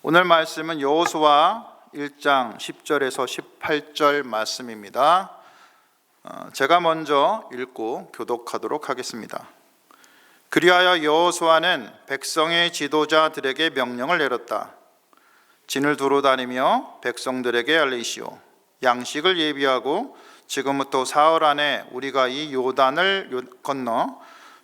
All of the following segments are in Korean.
오늘 말씀은 여호수아 1장 10절에서 18절 말씀입니다. 제가 먼저 읽고 교독하도록 하겠습니다. 그리하여 여호수아는 백성의 지도자들에게 명령을 내렸다. 진을 두루 다니며 백성들에게 알리시오. 양식을 예비하고 지금부터 사흘 안에 우리가 이 요단을 건너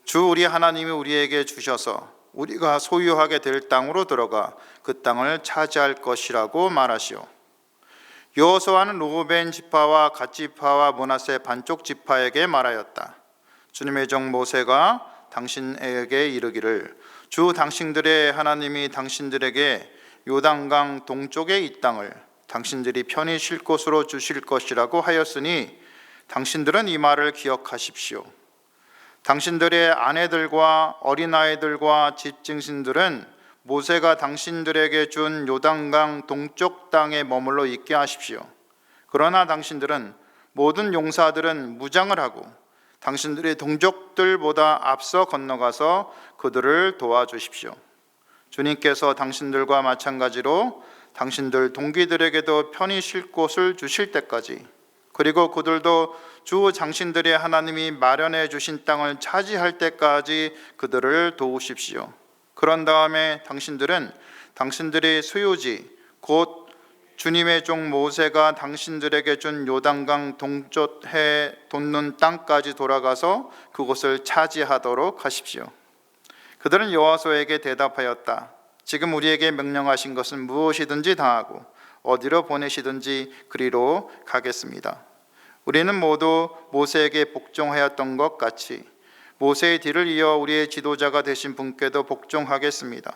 주 우리 하나님이 우리에게 주셔서 우리가 소유하게 될 땅으로 들어가 그 땅을 차지할 것이라고 말하시오. 여호수아는 루벤 지파와 갓 지파와 므낫세 반쪽 지파에게 말하였다. 주님의 종 모세가 당신에게 이르기를 주 당신들의 하나님이 당신들에게 요단강 동쪽의 이 땅을 당신들이 편히 쉴 곳으로 주실 것이라고 하였으니 당신들은 이 말을 기억하십시오. 당신들의 아내들과 어린아이들과 집짐승들은 모세가 당신들에게 준 요단강 동쪽 땅에 머물러 있게 하십시오. 그러나 당신들은 모든 용사들은 무장을 하고 당신들의 동족들보다 앞서 건너가서 그들을 도와주십시오. 주님께서 당신들과 마찬가지로 당신들 동기들에게도 편히 쉴 곳을 주실 때까지, 그리고 그들도 주 당신들의 하나님이 마련해 주신 땅을 차지할 때까지 그들을 도우십시오. 그런 다음에 당신들은 당신들의 소유지 곧 주님의 종 모세가 당신들에게 준 요단강 동쪽에 돋는 땅까지 돌아가서 그곳을 차지하도록 하십시오. 그들은 여호수아에게 대답하였다. 지금 우리에게 명령하신 것은 무엇이든지 다 하고 어디로 보내시든지 그리로 가겠습니다. 우리는 모두 모세에게 복종하였던 것 같이 모세의 뒤를 이어 우리의 지도자가 되신 분께도 복종하겠습니다.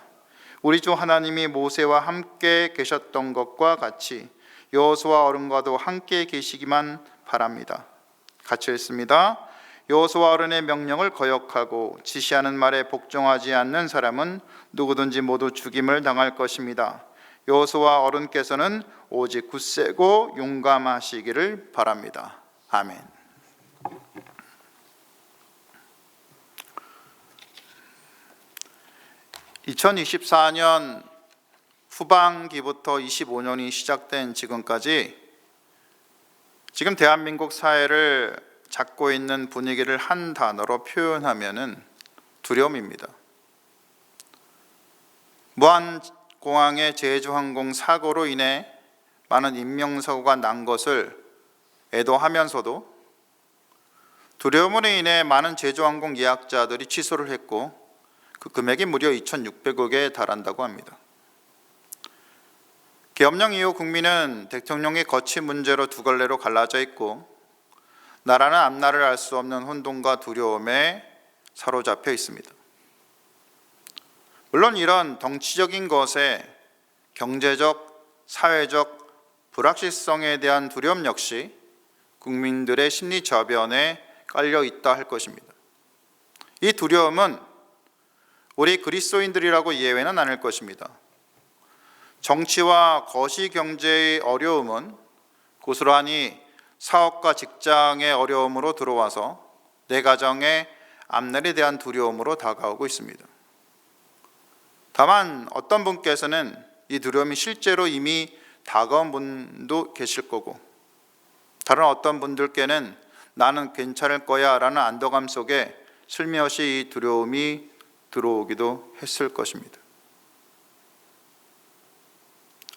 우리 주 하나님이 모세와 함께 계셨던 것과 같이 여호수아 어른과도 함께 계시기만 바랍니다. 같이 읽습니다. 여호수아 어른의 명령을 거역하고 지시하는 말에 복종하지 않는 사람은 누구든지 모두 죽임을 당할 것입니다. 여호수아 어른께서는 오직 굳세고 용감하시기를 바랍니다. 아멘. (2024년) 후반기부터 25년이 시작된 지금까지 지금 대한민국 사회를 잡고 있는 분위기를 한 단어로 표현하면은 두려움입니다. 무안공항의 제주항공 사고로 인해 많은 인명사고가 난 것을 애도하면서도 두려움으로 인해 많은 제주항공 예약자들이 취소를 했고 그 금액이 무려 2,600억에 달한다고 합니다. 계엄령 이후 국민은 대통령의 거취 문제로 두 갈래로 갈라져 있고 나라는 앞날을 알 수 없는 혼돈과 두려움에 사로잡혀 있습니다. 물론 이런 덩치적인 것에 경제적, 사회적 불확실성에 대한 두려움 역시 국민들의 심리 저변에 깔려 있다 할 것입니다. 이 두려움은 우리 그리스도인들이라고 예외는 아닐 것입니다. 정치와 거시경제의 어려움은 고스란히 사업과 직장의 어려움으로 들어와서 내 가정의 앞날에 대한 두려움으로 다가오고 있습니다. 다만 어떤 분께서는 이 두려움이 실제로 이미 다가온 분도 계실 거고 다른 어떤 분들께는 나는 괜찮을 거야 라는 안도감 속에 슬며시 이 두려움이 들어오기도 했을 것입니다.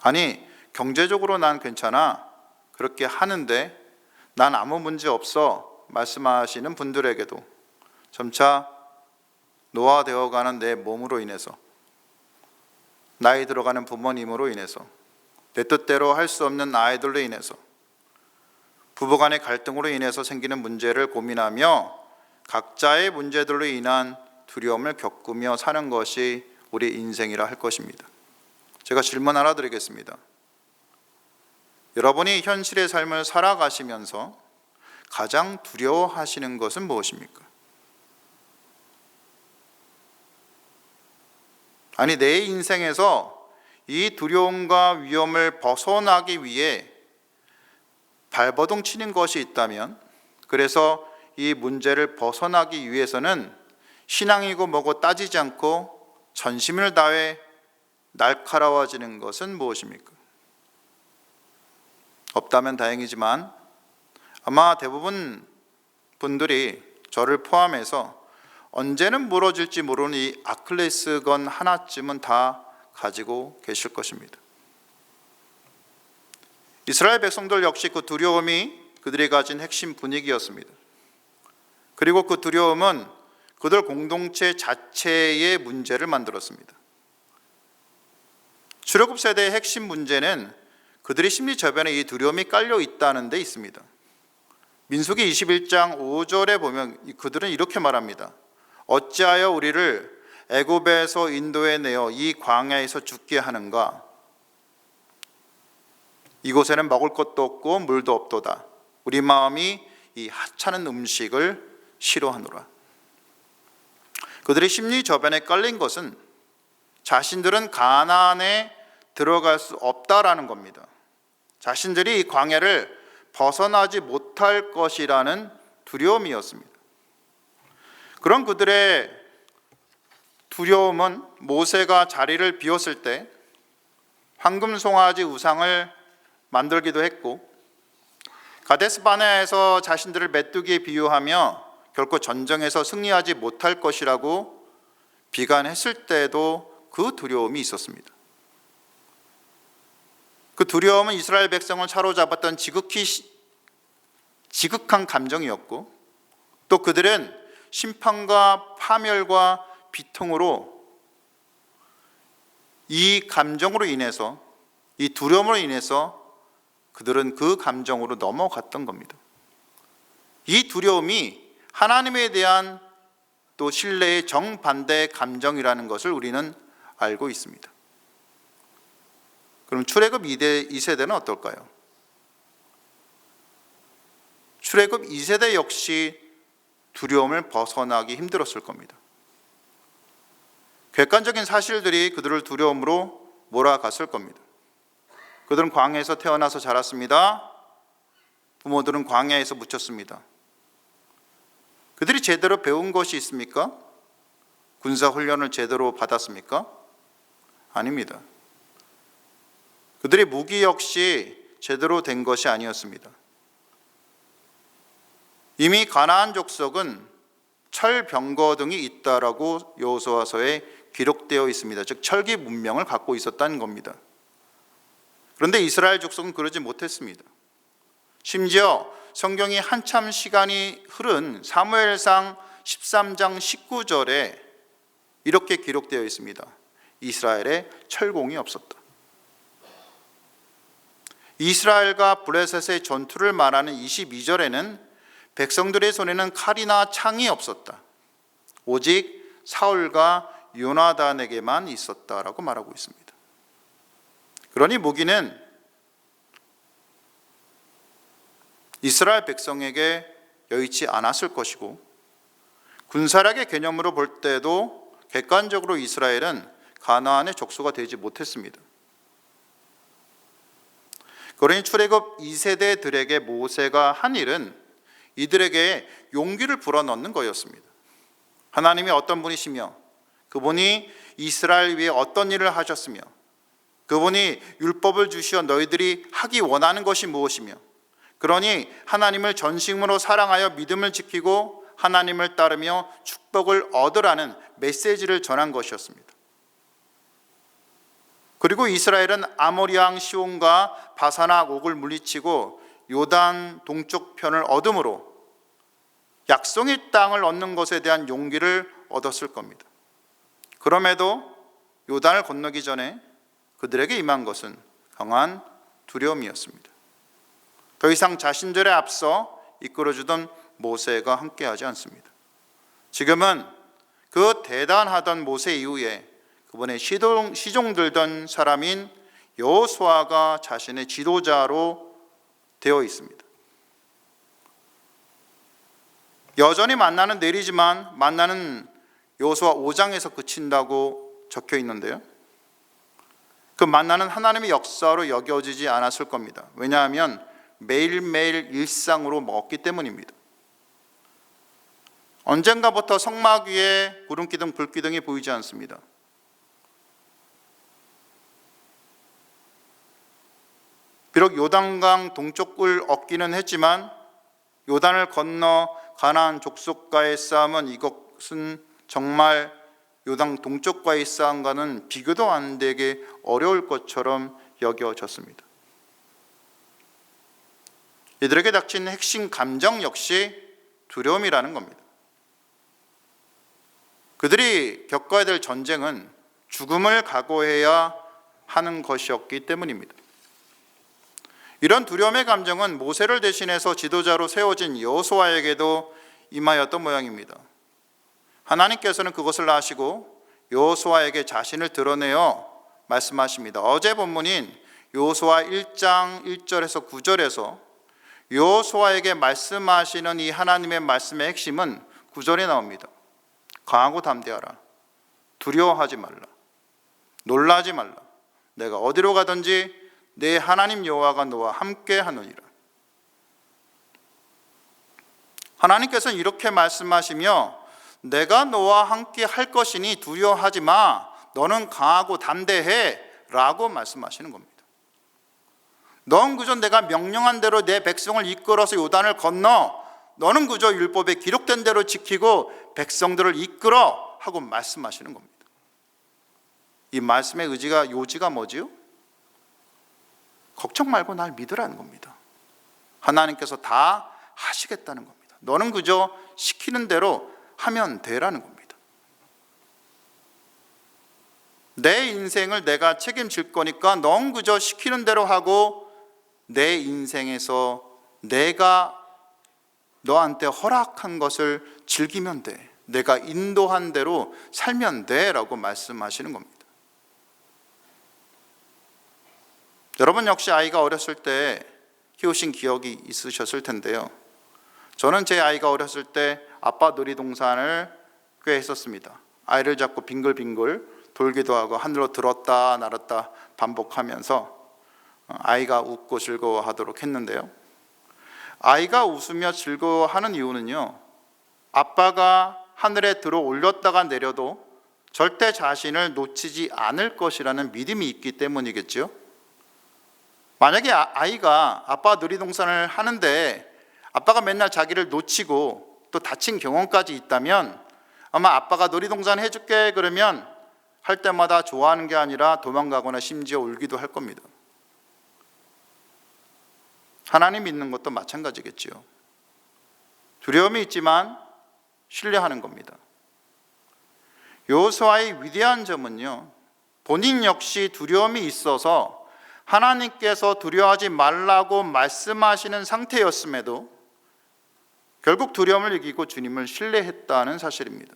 아니, 경제적으로 난 괜찮아, 그렇게 하는데 난 아무 문제 없어 말씀하시는 분들에게도 점차 노화되어가는 내 몸으로 인해서, 나이 들어가는 부모님으로 인해서, 내 뜻대로 할 수 없는 아이들로 인해서, 부부간의 갈등으로 인해서 생기는 문제를 고민하며 각자의 문제들로 인한 두려움을 겪으며 사는 것이 우리 인생이라 할 것입니다. 제가 질문 하나 드리겠습니다. 여러분이 현실의 삶을 살아가시면서 가장 두려워하시는 것은 무엇입니까? 아니, 내 인생에서 이 두려움과 위험을 벗어나기 위해 발버둥 치는 것이 있다면, 그래서 이 문제를 벗어나기 위해서는 신앙이고 뭐고 따지지 않고 전심을 다해 날카로워지는 것은 무엇입니까? 없다면 다행이지만 아마 대부분 분들이 저를 포함해서 언제는 부러질지 모르는 이 아킬레스건 하나쯤은 다 가지고 계실 것입니다. 이스라엘 백성들 역시 그 두려움이 그들이 가진 핵심 분위기였습니다. 그리고 그 두려움은 그들 공동체 자체의 문제를 만들었습니다. 출애굽 세대의 핵심 문제는 그들의 심리 저변에 이 두려움이 깔려 있다는 데 있습니다. 민수기 21장 5절에 보면 그들은 이렇게 말합니다. 어찌하여 우리를 애굽에서 인도해 내어 이 광야에서 죽게 하는가? 이곳에는 먹을 것도 없고 물도 없도다. 우리 마음이 이 하찮은 음식을 싫어하노라. 그들의 심리 저변에 깔린 것은 자신들은 가나안에 들어갈 수 없다라는 겁니다. 자신들이 이 광야를 벗어나지 못할 것이라는 두려움이었습니다. 그런 그들의 두려움은 모세가 자리를 비웠을 때 황금 송아지 우상을 만들기도 했고, 가데스 바네아에서 자신들을 메뚜기에 비유하며 결코 전쟁에서 승리하지 못할 것이라고 비관했을 때도 그 두려움이 있었습니다. 그 두려움은 이스라엘 백성을 사로잡았던 지극한 감정이었고, 또 그들은 심판과 파멸과 비통으로 이 감정으로 인해서, 이 두려움으로 인해서 그들은 그 감정으로 넘어갔던 겁니다. 이 두려움이 하나님에 대한 또 신뢰의 정반대의 감정이라는 것을 우리는 알고 있습니다. 그럼 출애굽 2세대는 어떨까요? 출애굽 2세대 역시 두려움을 벗어나기 힘들었을 겁니다. 객관적인 사실들이 그들을 두려움으로 몰아갔을 겁니다. 그들은 광야에서 태어나서 자랐습니다. 부모들은 광야에서 묻혔습니다. 그들이 제대로 배운 것이 있습니까? 군사훈련을 제대로 받았습니까? 아닙니다. 그들의 무기 역시 제대로 된 것이 아니었습니다. 이미 가나안 족속은 철병거 등이 있다라고 여호수아서에 기록되어 있습니다. 즉 철기 문명을 갖고 있었다는 겁니다. 그런데 이스라엘 족속은 그러지 못했습니다. 심지어 성경이 한참 시간이 흐른 사무엘상 13장 19절에 이렇게 기록되어 있습니다. 이스라엘에 철공이 없었다. 이스라엘과 블레셋의 전투를 말하는 22절에는 백성들의 손에는 칼이나 창이 없었다. 오직 사울과 요나단에게만 있었다라고 말하고 있습니다. 그러니 무기는 이스라엘 백성에게 여의치 않았을 것이고, 군사력의 개념으로 볼 때도 객관적으로 이스라엘은 가나안의 족속가 되지 못했습니다. 그러니 출애굽 2세대들에게 모세가 한 일은 이들에게 용기를 불어넣는 거였습니다. 하나님이 어떤 분이시며, 그분이 이스라엘 위에 어떤 일을 하셨으며, 그분이 율법을 주시어 너희들이 하기 원하는 것이 무엇이며, 그러니 하나님을 전심으로 사랑하여 믿음을 지키고 하나님을 따르며 축복을 얻으라는 메시지를 전한 것이었습니다. 그리고 이스라엘은 아모리 왕 시온과 바산악 옥을 물리치고 요단 동쪽 편을 얻음으로 약속의 땅을 얻는 것에 대한 용기를 얻었을 겁니다. 그럼에도 요단을 건너기 전에 그들에게 임한 것은 강한 두려움이었습니다. 더 이상 자신들에 앞서 이끌어주던 모세가 함께하지 않습니다. 지금은 그 대단하던 모세 이후에 그분의 시종 들던 사람인 여호수아가 자신의 지도자로 되어 있습니다. 여전히 만나는 내리지만 만나는 여호수아 5장에서 그친다고 적혀 있는데요, 그 만나는 하나님의 역사로 여겨지지 않았을 겁니다. 왜냐하면 매일매일 일상으로 먹었기 때문입니다. 언젠가부터 성막 위에 구름기둥 불기둥이 보이지 않습니다. 비록 요단강 동쪽을 얻기는 했지만 요단을 건너 가나안 족속과의 싸움은 이것은 정말 요단 동쪽과의 싸움과는 비교도 안 되게 어려울 것처럼 여겨졌습니다. 이들에게 닥친 핵심 감정 역시 두려움이라는 겁니다. 그들이 겪어야 될 전쟁은 죽음을 각오해야 하는 것이었기 때문입니다. 이런 두려움의 감정은 모세를 대신해서 지도자로 세워진 여호수아에게도 임하였던 모양입니다. 하나님께서는 그것을 아시고 여호수아에게 자신을 드러내어 말씀하십니다. 어제 본문인 여호수아 1장 1절에서 9절에서 여호수아에게 말씀하시는 이 하나님의 말씀의 핵심은 9절에 나옵니다. 강하고 담대하라. 두려워하지 말라. 놀라지 말라. 내가 어디로 가든지 내 하나님 여호와가 너와 함께 하느니라. 하나님께서는 이렇게 말씀하시며 내가 너와 함께 할 것이니 두려워하지 마. 너는 강하고 담대해 라고 말씀하시는 겁니다. 넌 그저 내가 명령한 대로 내 백성을 이끌어서 요단을 건너 너는 그저 율법에 기록된 대로 지키고 백성들을 이끌어 하고 말씀하시는 겁니다. 이 말씀의 요지가 뭐지요? 걱정 말고 날 믿으라는 겁니다. 하나님께서 다 하시겠다는 겁니다. 너는 그저 시키는 대로 하면 되라는 겁니다. 내 인생을 내가 책임질 거니까 넌 그저 시키는 대로 하고 내 인생에서 내가 너한테 허락한 것을 즐기면 돼. 내가 인도한 대로 살면 돼 라고 말씀하시는 겁니다. 여러분 역시 아이가 어렸을 때 키우신 기억이 있으셨을 텐데요. 저는 제 아이가 어렸을 때 아빠 놀이동산을 꽤 했었습니다. 아이를 잡고 빙글빙글 돌기도 하고 하늘로 들었다 날았다 반복하면서 아이가 웃고 즐거워하도록 했는데요. 아이가 웃으며 즐거워하는 이유는요, 아빠가 하늘에 들어 올렸다가 내려도 절대 자신을 놓치지 않을 것이라는 믿음이 있기 때문이겠죠. 만약에 아이가 아빠 놀이동산을 하는데 아빠가 맨날 자기를 놓치고 또 다친 경험까지 있다면 아마 아빠가 놀이동산 해줄게 그러면 할 때마다 좋아하는 게 아니라 도망가거나 심지어 울기도 할 겁니다. 하나님 믿는 것도 마찬가지겠지요. 두려움이 있지만 신뢰하는 겁니다. 여호수아의 위대한 점은요, 본인 역시 두려움이 있어서 하나님께서 두려워하지 말라고 말씀하시는 상태였음에도 결국 두려움을 이기고 주님을 신뢰했다는 사실입니다.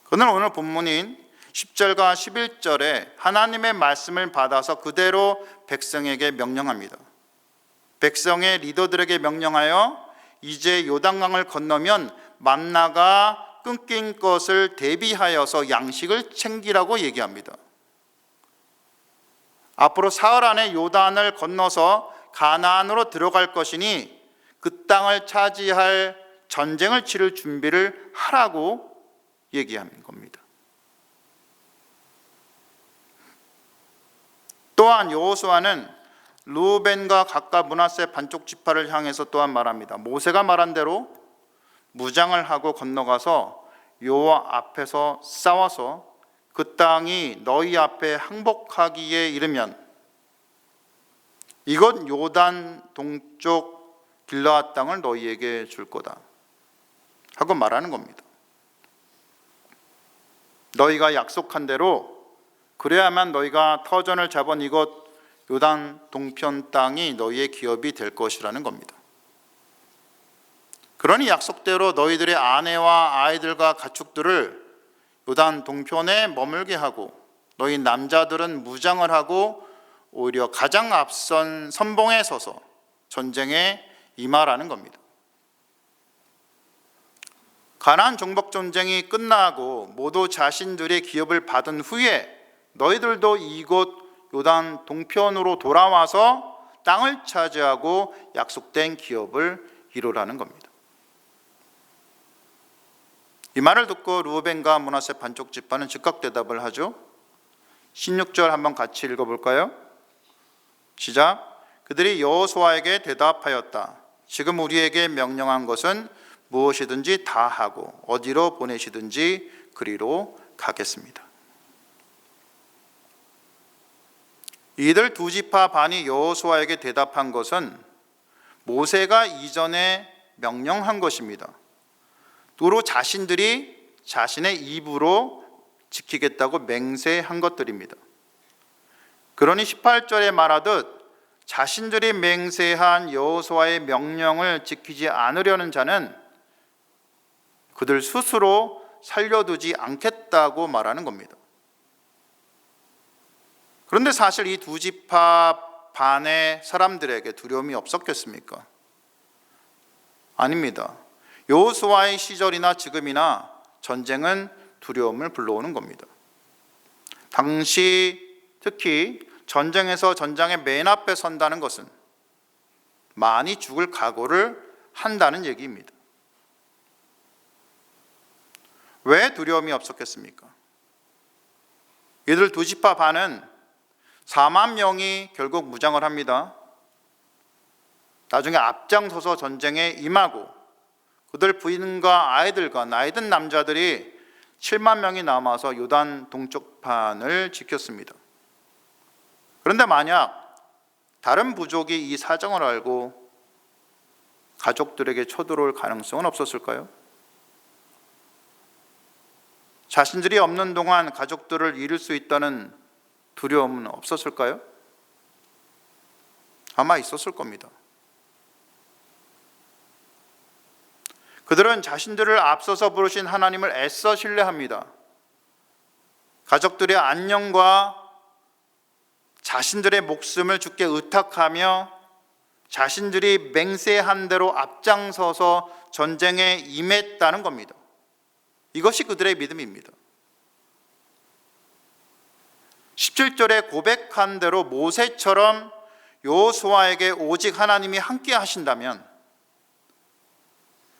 그는 오늘 본문인 10절과 11절에 하나님의 말씀을 받아서 그대로 백성에게 명령합니다. 백성의 리더들에게 명령하여 이제 요단강을 건너면 만나가 끊긴 것을 대비하여서 양식을 챙기라고 얘기합니다. 앞으로 사흘 안에 요단을 건너서 가나안으로 들어갈 것이니 그 땅을 차지할 전쟁을 치를 준비를 하라고 얘기하는 겁니다. 또한 여호수아는 르우벤과 갓과 므낫세 반쪽 지파를 향해서 또한 말합니다. 모세가 말한 대로 무장을 하고 건너가서 여호와 앞에서 싸워서 그 땅이 너희 앞에 항복하기에 이르면 이곳 요단 동쪽 길르앗 땅을 너희에게 줄 거다 하고 말하는 겁니다. 너희가 약속한 대로 그래야만 너희가 터전을 잡은 이곳 요단 동편 땅이 너희의 기업이 될 것이라는 겁니다. 그러니 약속대로 너희들의 아내와 아이들과 가축들을 요단 동편에 머물게 하고 너희 남자들은 무장을 하고 오히려 가장 앞선 선봉에 서서 전쟁에 임하라는 겁니다. 가나안 정복 전쟁이 끝나고 모두 자신들의 기업을 받은 후에 너희들도 이곳 요단 동편으로 돌아와서 땅을 차지하고 약속된 기업을 이루라는 겁니다. 이 말을 듣고 르우벤과 므낫세 반쪽 지파는 즉각 대답을 하죠. 16절 한번 같이 읽어볼까요? 시작. 그들이 여호수아에게 대답하였다. 지금 우리에게 명령한 것은 무엇이든지 다 하고 어디로 보내시든지 그리로 가겠습니다. 이들 두 지파 반이 여호수아에게 대답한 것은 모세가 이전에 명령한 것입니다. 도로 자신들이 자신의 입으로 지키겠다고 맹세한 것들입니다. 그러니 18절에 말하듯 자신들이 맹세한 여호수아의 명령을 지키지 않으려는 자는 그들 스스로 살려두지 않겠다고 말하는 겁니다. 그런데 사실 이 두 지파 반의 사람들에게 두려움이 없었겠습니까? 아닙니다. 여호수아의 시절이나 지금이나 전쟁은 두려움을 불러오는 겁니다. 당시 특히 전쟁에서 전장의 맨 앞에 선다는 것은 많이 죽을 각오를 한다는 얘기입니다. 왜 두려움이 없었겠습니까? 이들 두 지파 반은 4만 명이 결국 무장을 합니다. 나중에 앞장서서 전쟁에 임하고 그들 부인과 아이들과 나이 든 남자들이 7만 명이 남아서 요단 동쪽판을 지켰습니다. 그런데 만약 다른 부족이 이 사정을 알고 가족들에게 쳐들어올 가능성은 없었을까요? 자신들이 없는 동안 가족들을 잃을 수 있다는 두려움은 없었을까요? 아마 있었을 겁니다. 그들은 자신들을 앞서서 부르신 하나님을 애써 신뢰합니다. 가족들의 안녕과 자신들의 목숨을 주께 의탁하며 자신들이 맹세한 대로 앞장서서 전쟁에 임했다는 겁니다. 이것이 그들의 믿음입니다. 17절에 고백한 대로 모세처럼 여호수아에게 오직 하나님이 함께 하신다면,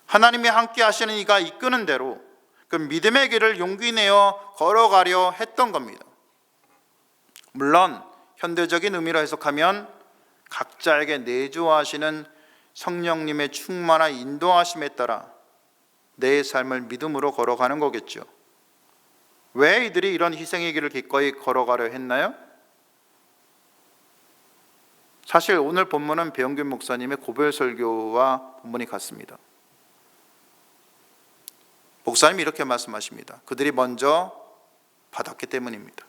하나님이 함께 하시는 이가 이끄는 대로 그 믿음의 길을 용기 내어 걸어가려 했던 겁니다. 물론 현대적인 의미로 해석하면 각자에게 내주하시는 성령님의 충만한 인도하심에 따라 내 삶을 믿음으로 걸어가는 거겠죠. 왜 이들이 이런 희생의 길을 기꺼이 걸어가려 했나요? 사실 오늘 본문은 배영균 목사님의 고별 설교와 본문이 같습니다. 목사님이 이렇게 말씀하십니다. 그들이 먼저 받았기 때문입니다.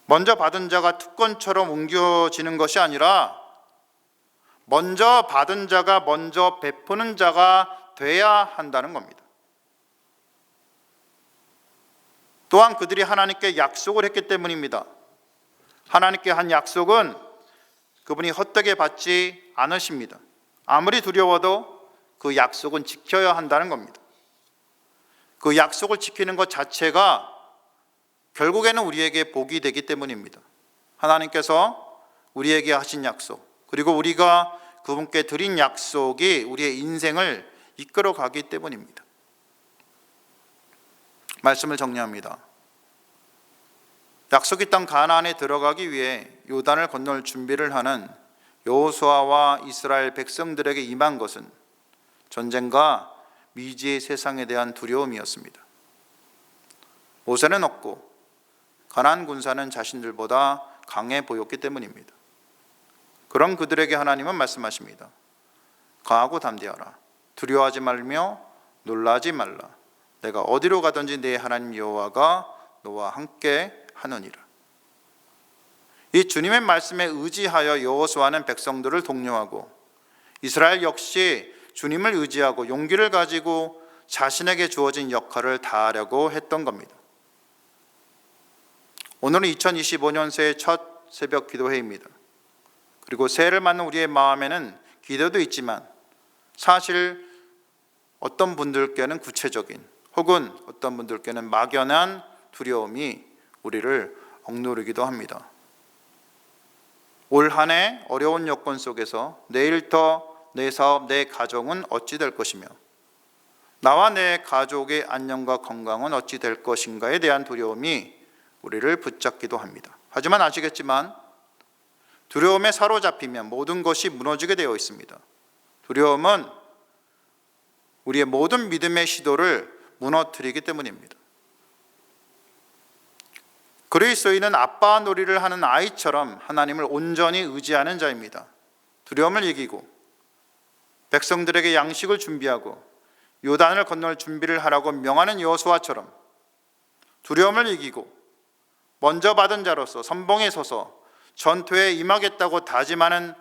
먼저 받은 자가 특권처럼 옮겨지는 것이 아니라 먼저 받은 자가 먼저 베푸는 자가 돼야 한다는 겁니다. 또한 그들이 하나님께 약속을 했기 때문입니다. 하나님께 한 약속은 그분이 헛되게 받지 않으십니다. 아무리 두려워도 그 약속은 지켜야 한다는 겁니다. 그 약속을 지키는 것 자체가 결국에는 우리에게 복이 되기 때문입니다. 하나님께서 우리에게 하신 약속, 그리고 우리가 그분께 드린 약속이 우리의 인생을 이끌어 가기 때문입니다. 말씀을 정리합니다. 약속의 땅 가나안에 들어가기 위해 요단을 건널 준비를 하는 여호수아와 이스라엘 백성들에게 임한 것은 전쟁과 미지의 세상에 대한 두려움이었습니다. 모세는 없고 가나안 군사는 자신들보다 강해 보였기 때문입니다. 그런 그들에게 하나님은 말씀하십니다. 강하고 담대하라. 두려워하지 말며 놀라지 말라. 내가 어디로 가든지 내 하나님 여호와가 너와 함께 하느니라. 이 주님의 말씀에 의지하여 여호수아는 백성들을 독려하고 이스라엘 역시 주님을 의지하고 용기를 가지고 자신에게 주어진 역할을 다하려고 했던 겁니다. 오늘은 2025년 새해 첫 새벽 기도회입니다. 그리고 새해를 맞는 우리의 마음에는 기대도 있지만 사실 어떤 분들께는 구체적인 혹은 어떤 분들께는 막연한 두려움이 우리를 억누르기도 합니다. 올 한 해 어려운 여건 속에서 내일부터 내 사업, 내 가정은 어찌 될 것이며 나와 내 가족의 안녕과 건강은 어찌 될 것인가에 대한 두려움이 우리를 붙잡기도 합니다. 하지만 아시겠지만 두려움에 사로잡히면 모든 것이 무너지게 되어 있습니다. 두려움은 우리의 모든 믿음의 시도를 무너뜨리기 때문입니다. 그리스도인은 아빠 놀이를 하는 아이처럼 하나님을 온전히 의지하는 자입니다. 두려움을 이기고 백성들에게 양식을 준비하고 요단을 건널 준비를 하라고 명하는 여호수아처럼 두려움을 이기고 먼저 받은 자로서 선봉에 서서 전투에 임하겠다고 다짐하는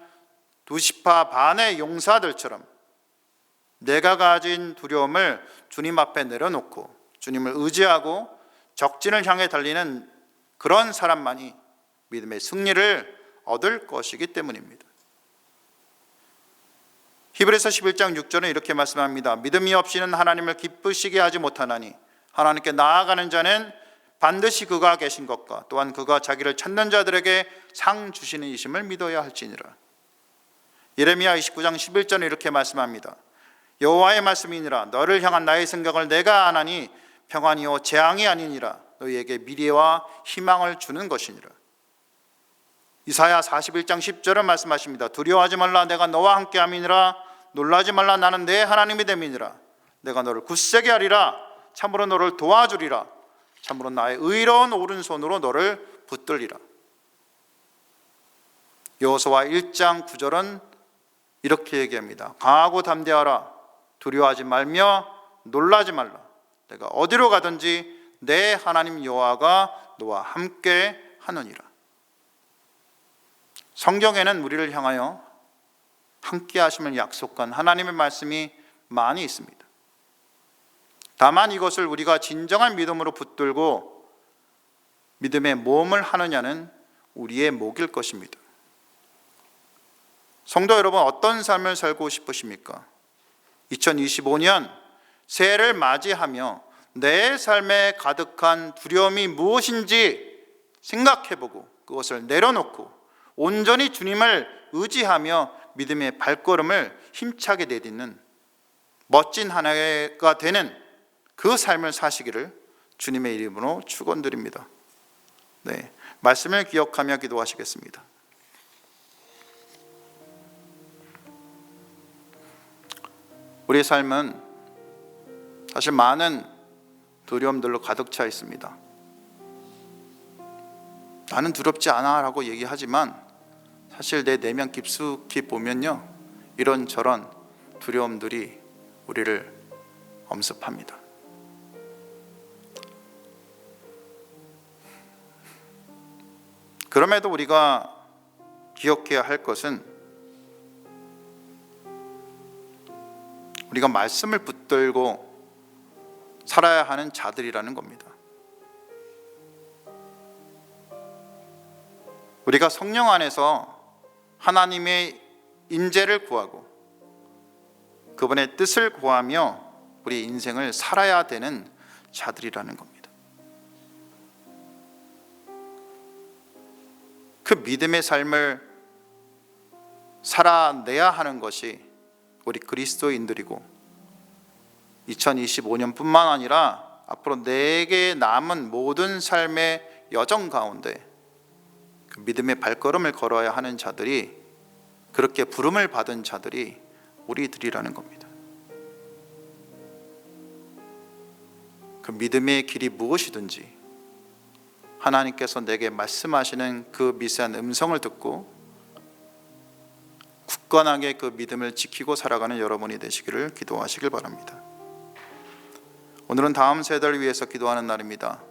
두시파 반의 용사들처럼 내가 가진 두려움을 주님 앞에 내려놓고 주님을 의지하고 적진을 향해 달리는 그런 사람만이 믿음의 승리를 얻을 것이기 때문입니다. 히브리서 11장 6절은 이렇게 말씀합니다. 믿음이 없이는 하나님을 기쁘시게 하지 못하나니 하나님께 나아가는 자는 반드시 그가 계신 것과 또한 그가 자기를 찾는 자들에게 상 주시는 이심을 믿어야 할지니라. 예레미야 29장 11절은 이렇게 말씀합니다. 여호와의 말씀이니라. 너를 향한 나의 생각을 내가 아나니 평안이요 재앙이 아니니라. 너희에게 미래와 희망을 주는 것이니라. 이사야 41장 10절은 말씀하십니다. 두려워하지 말라. 내가 너와 함께함이니라. 놀라지 말라. 나는 내 하나님이 됨이니라. 내가 너를 굳세게 하리라. 참으로 너를 도와주리라. 참으로 나의 의로운 오른손으로 너를 붙들리라. 여호수아 1장 9절은 이렇게 얘기합니다. 강하고 담대하라. 두려워하지 말며 놀라지 말라. 내가 어디로 가든지 내 하나님 여호와가 너와 함께 하느니라. 성경에는 우리를 향하여 함께 하심을 약속한 하나님의 말씀이 많이 있습니다. 다만 이것을 우리가 진정한 믿음으로 붙들고 믿음의 모험을 하느냐는 우리의 몫일 것입니다. 성도 여러분, 어떤 삶을 살고 싶으십니까? 2025년 새해를 맞이하며 내 삶에 가득한 두려움이 무엇인지 생각해보고 그것을 내려놓고 온전히 주님을 의지하며 믿음의 발걸음을 힘차게 내딛는 멋진 한 해가 되는 그 삶을 사시기를 주님의 이름으로 축원드립니다. 네, 말씀을 기억하며 기도하시겠습니다. 우리의 삶은 사실 많은 두려움들로 가득 차 있습니다. 나는 두렵지 않아 라고 얘기하지만 사실 내 내면 깊숙이 보면요, 이런저런 두려움들이 우리를 엄습합니다. 그럼에도 우리가 기억해야 할 것은 우리가 말씀을 붙들고 살아야 하는 자들이라는 겁니다. 우리가 성령 안에서 하나님의 인재를 구하고 그분의 뜻을 구하며 우리 인생을 살아야 되는 자들이라는 겁니다. 그 믿음의 삶을 살아내야 하는 것이 우리 그리스도인들이고 2025년뿐만 아니라 앞으로 내게 남은 모든 삶의 여정 가운데 그 믿음의 발걸음을 걸어야 하는 자들이, 그렇게 부름을 받은 자들이 우리들이라는 겁니다. 그 믿음의 길이 무엇이든지 하나님께서 내게 말씀하시는 그 미세한 음성을 듣고 굳건하게 그 믿음을 지키고 살아가는 여러분이 되시기를 기도하시길 바랍니다. 오늘은 다음 세대를 위해서 기도하는 날입니다.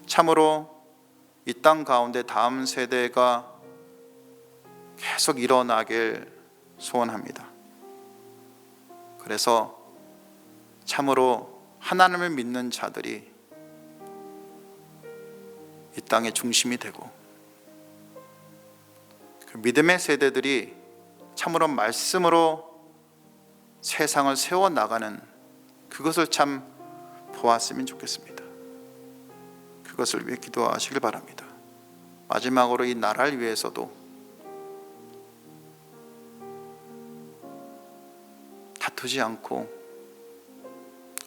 참으로 이 땅 가운데 다음 세대가 계속 일어나길 소원합니다. 그래서 참으로 하나님을 믿는 자들이 이 땅의 중심이 되고 그 믿음의 세대들이 참으로 말씀으로 세상을 세워나가는 그것을 참 보았으면 좋겠습니다. 그것을 위해 기도하시길 바랍니다. 마지막으로 이 나라를 위해서도 다투지 않고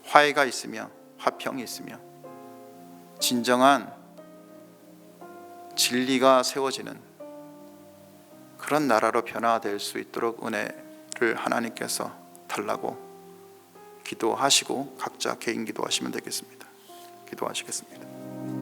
화해가 있으며 화평이 있으며 진정한 진리가 세워지는 그런 나라로 변화될 수 있도록 은혜를 하나님께서 달라고 기도하시고 각자 개인 기도하시면 되겠습니다. 기도하시겠습니다.